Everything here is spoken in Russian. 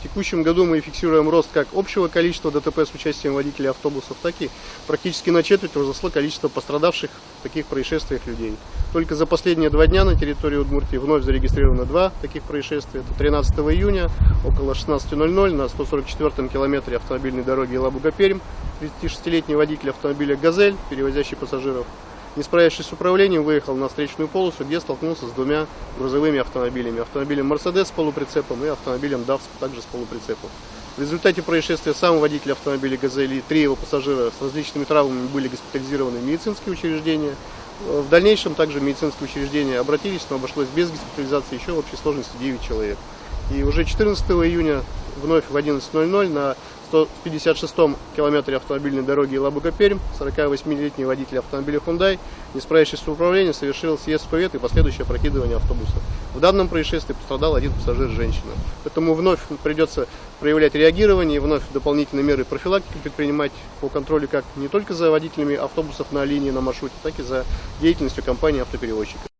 В текущем году мы фиксируем рост как общего количества ДТП с участием водителей автобусов, так и практически на четверть возросло количество пострадавших в таких происшествиях людей. Только за последние 2 дня на территории Удмуртии вновь зарегистрировано 2 таких происшествия. Это 13 июня около 16:00 на 144-м километре автомобильной дороги Елабуга-Пермь 36-летний водитель автомобиля «Газель», перевозящий пассажиров, не справившись с управлением, выехал на встречную полосу, где столкнулся с 2 грузовыми автомобилями. Автомобилем «Мерседес» с полуприцепом и автомобилем «ДАВ» также с полуприцепом. В результате происшествия сам водитель автомобиля «Газель» и 3 его пассажира с различными травмами были госпитализированы в медицинские учреждения. В дальнейшем также в медицинские учреждения обратились, но обошлось без госпитализации еще в общей сложности 9 человек. И уже 14 июня вновь в 11:00 на 156-м километре автомобильной дороги Елабуга-Пермь 48-летний водитель автомобиля Hyundai, не справившись с управлением, совершил съезд в кювет и последующее опрокидывание автобуса. В данном происшествии пострадал 1 пассажир женщина. Поэтому вновь придется проявлять реагирование, и вновь дополнительные меры профилактики предпринимать по контролю как не только за водителями автобусов на линии, на маршруте, так и за деятельностью компании автоперевозчика.